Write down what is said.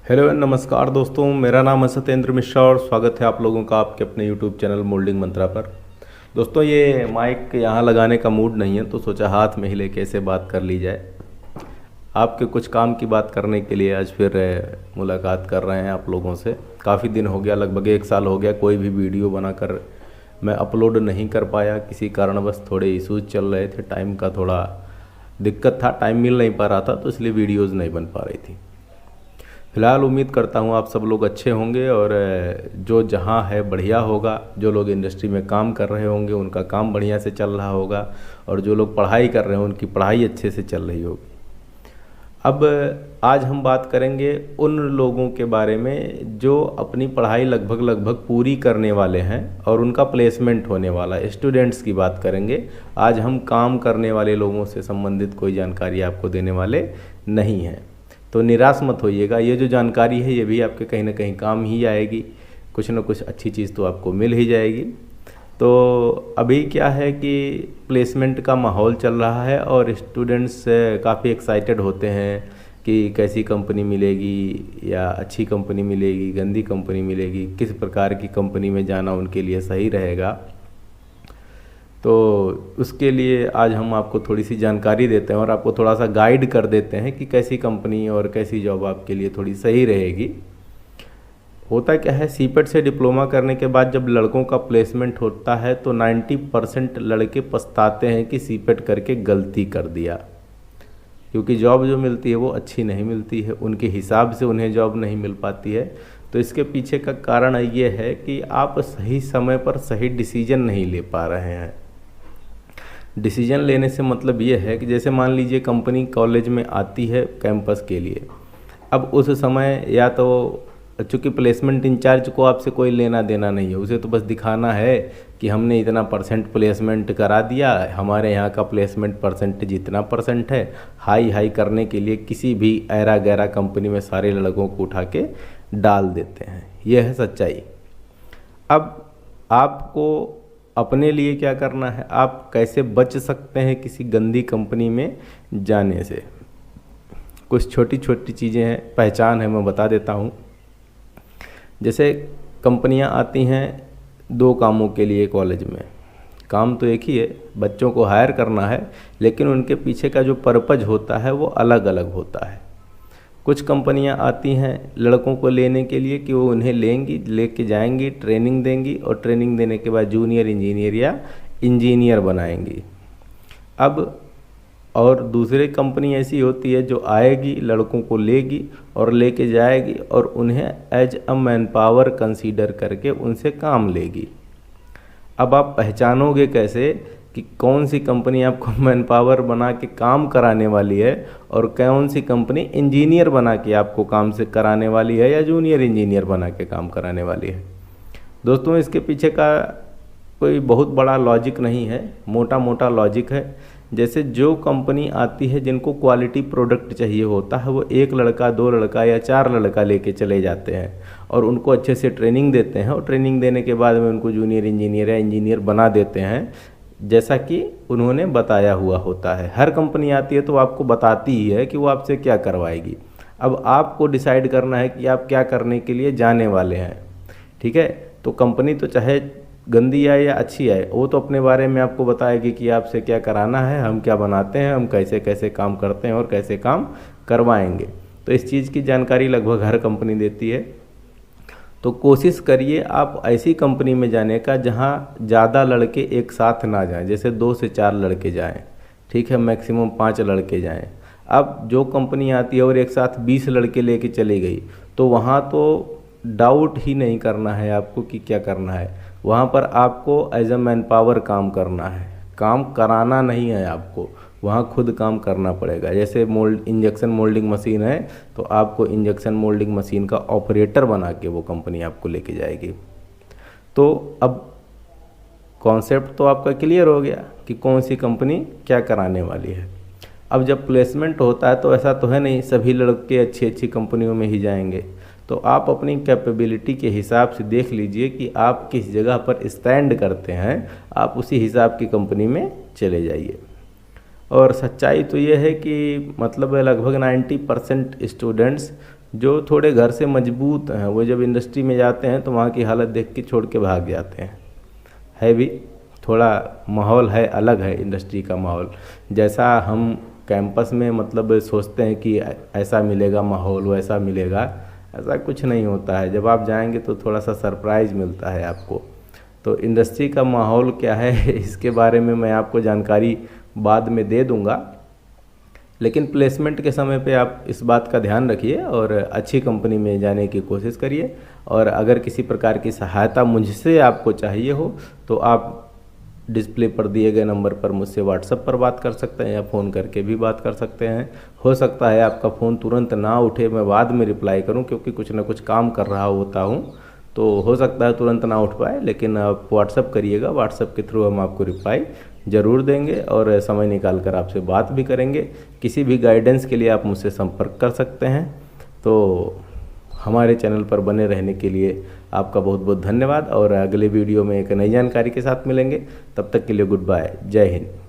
Hello नमस्कार दोस्तों, मेरा नाम है सत्येंद्र मिश्रा और स्वागत है आप लोगों का आपके अपने यूट्यूब चैनल मोल्डिंग मंत्रा पर। दोस्तों, ये माइक यहाँ लगाने का मूड नहीं है तो सोचा हाथ में ही लेके ऐसे बात कर ली जाए। आपके कुछ काम की बात करने के लिए आज फिर मुलाकात कर रहे हैं आप लोगों से। काफ़ी दिन हो गया, लगभग 1 साल हो गया कोई भी वीडियो बनाकर मैं अपलोड नहीं कर पाया। किसी कारणवश थोड़े इश्यूज चल रहे थे, टाइम का थोड़ा दिक्कत था, टाइम मिल नहीं पा रहा था तो इसलिए वीडियोज़ नहीं बन पा रही थी। फिलहाल उम्मीद करता हूँ आप सब लोग अच्छे होंगे और जो जहाँ है बढ़िया होगा। जो लोग इंडस्ट्री में काम कर रहे होंगे उनका काम बढ़िया से चल रहा होगा और जो लोग पढ़ाई कर रहे हैं उनकी पढ़ाई अच्छे से चल रही होगी। अब आज हम बात करेंगे उन लोगों के बारे में जो अपनी पढ़ाई लगभग पूरी करने वाले हैं और उनका प्लेसमेंट होने वाला है। स्टूडेंट्स की बात करेंगे। आज हम काम करने वाले लोगों से संबंधित कोई जानकारी आपको देने वाले नहीं हैं, तो निराश मत होइएगा। ये जो जानकारी है ये भी आपके कहीं ना कहीं काम ही आएगी, कुछ ना कुछ अच्छी चीज़ तो आपको मिल ही जाएगी। तो अभी क्या है कि प्लेसमेंट का माहौल चल रहा है और स्टूडेंट्स काफ़ी एक्साइटेड होते हैं कि कैसी कंपनी मिलेगी या अच्छी कंपनी मिलेगी, गंदी कंपनी मिलेगी, किस प्रकार की कंपनी में जाना उनके लिए सही रहेगा। तो उसके लिए आज हम आपको थोड़ी सी जानकारी देते हैं और आपको थोड़ा सा गाइड कर देते हैं कि कैसी कंपनी और कैसी जॉब आपके लिए थोड़ी सही रहेगी। होता क्या है, सीपेट से डिप्लोमा करने के बाद जब लड़कों का प्लेसमेंट होता है तो 90% लड़के पछताते हैं कि सीपेट करके गलती कर दिया, क्योंकि जॉब जो मिलती है वो अच्छी नहीं मिलती है, उनके हिसाब से उन्हें जॉब नहीं मिल पाती है। तो इसके पीछे का कारण ये है कि आप सही समय पर सही डिसीजन नहीं ले पा रहे हैं। डिसीजन लेने से मतलब ये है कि जैसे मान लीजिए कंपनी कॉलेज में आती है कैंपस के लिए। अब उस समय या तो चूँकि प्लेसमेंट इंचार्ज को आपसे कोई लेना देना नहीं है, उसे तो बस दिखाना है कि हमने इतना % प्लेसमेंट करा दिया, हमारे यहाँ का प्लेसमेंट परसेंटेज इतना % है। हाई करने के लिए किसी भी ऐरा गैरा कंपनी में सारे लड़कों को उठा के डाल देते हैं। यह है सच्चाई। अब आपको अपने लिए क्या करना है, आप कैसे बच सकते हैं किसी गंदी कंपनी में जाने से। कुछ छोटी छोटी चीज़ें हैं, पहचान है, मैं बता देता हूँ। जैसे कंपनियां आती हैं 2 कामों के लिए कॉलेज में। काम तो एक ही है, बच्चों को हायर करना है, लेकिन उनके पीछे का जो पर्पज होता है वो अलग अलग होता है। कुछ कंपनियां आती हैं लड़कों को लेने के लिए कि वो उन्हें लेंगी, लेके जाएंगी, ट्रेनिंग देंगी और ट्रेनिंग देने के बाद जूनियर इंजीनियर या इंजीनियर बनाएंगी। अब और दूसरी कंपनी ऐसी होती है जो आएगी, लड़कों को लेगी और लेके जाएगी और उन्हें as a manpower consider करके उनसे काम लेगी। अब आप पहचानोगे कैसे कि कौन सी कंपनी आपको मैन पावर बना के काम कराने वाली है और कौन सी कंपनी इंजीनियर बना के आपको काम से कराने वाली है या जूनियर इंजीनियर बना के काम कराने वाली है। दोस्तों, इसके पीछे का कोई बहुत बड़ा लॉजिक नहीं है, मोटा मोटा लॉजिक है। जैसे जो कंपनी आती है जिनको क्वालिटी प्रोडक्ट चाहिए होता है, वो 1 लड़का 2 लड़का या 4 लड़का लेके चले जाते हैं और उनको अच्छे से ट्रेनिंग देते हैं और ट्रेनिंग देने के बाद में उनको जूनियर इंजीनियर या इंजीनियर बना देते हैं, जैसा कि उन्होंने बताया हुआ होता है। हर कंपनी आती है तो आपको बताती ही है कि वो आपसे क्या करवाएगी। अब आपको डिसाइड करना है कि आप क्या करने के लिए जाने वाले हैं। ठीक है, तो कंपनी तो चाहे गंदी आए या अच्छी आए, वो तो अपने बारे में आपको बताएगी कि आपसे क्या कराना है, हम क्या बनाते हैं, हम कैसे कैसे काम करते हैं और कैसे काम करवाएंगे। तो इस चीज़ की जानकारी लगभग हर कंपनी देती है। तो कोशिश करिए आप ऐसी कंपनी में जाने का जहां ज़्यादा लड़के एक साथ ना जाएं। जैसे 2 से 4 लड़के जाएं, ठीक है, मैक्सिमम 5 लड़के जाएं। अब जो कंपनी आती है और एक साथ 20 लड़के लेके चली गई तो वहां तो डाउट ही नहीं करना है आपको कि क्या करना है। वहाँ पर आपको एज अ मैन पावर काम करना है, काम कराना नहीं है आपको, वहाँ खुद काम करना पड़ेगा। जैसे इंजेक्शन मोल्डिंग मशीन है तो आपको इंजेक्शन मोल्डिंग मशीन का ऑपरेटर बना के वो कंपनी आपको लेके जाएगी। तो अब कॉन्सेप्ट तो आपका क्लियर हो गया कि कौन सी कंपनी क्या कराने वाली है। अब जब प्लेसमेंट होता है तो ऐसा तो है नहीं सभी लड़के अच्छी अच्छी कंपनियों में ही जाएंगे। तो आप अपनी कैपेबिलिटी के हिसाब से देख लीजिए कि आप किस जगह पर स्टैंड करते हैं, आप उसी हिसाब की कंपनी में चले जाइए। और सच्चाई तो ये है कि मतलब लगभग 90% स्टूडेंट्स जो थोड़े घर से मजबूत हैं वो जब इंडस्ट्री में जाते हैं तो वहाँ की हालत देख के छोड़ के भाग जाते हैं। है भी थोड़ा माहौल है, अलग है इंडस्ट्री का माहौल। जैसा हम कैंपस में मतलब सोचते हैं कि ऐसा मिलेगा माहौल, वैसा मिलेगा, ऐसा कुछ नहीं होता है। जब आप जाएंगे तो थोड़ा सा सरप्राइज़ मिलता है आपको। तो इंडस्ट्री का माहौल क्या है इसके बारे में मैं आपको जानकारी बाद में दे दूंगा, लेकिन प्लेसमेंट के समय पे आप इस बात का ध्यान रखिए और अच्छी कंपनी में जाने की कोशिश करिए। और अगर किसी प्रकार की सहायता मुझसे आपको चाहिए हो तो आप डिस्प्ले पर दिए गए नंबर पर मुझसे व्हाट्सएप पर बात कर सकते हैं या फ़ोन करके भी बात कर सकते हैं। हो सकता है आपका फ़ोन तुरंत ना उठे, मैं बाद में रिप्लाई करूं, क्योंकि कुछ ना कुछ काम कर रहा होता हूं, तो हो सकता है तुरंत ना उठ पाए। लेकिन आप व्हाट्सएप करिएगा, व्हाट्सएप के थ्रू हम आपको रिप्लाई ज़रूर देंगे और समय निकाल कर आपसे बात भी करेंगे। किसी भी गाइडेंस के लिए आप मुझसे संपर्क कर सकते हैं। तो हमारे चैनल पर बने रहने के लिए आपका बहुत बहुत धन्यवाद और अगले वीडियो में एक नई जानकारी के साथ मिलेंगे। तब तक के लिए गुड बाय, जय हिंद।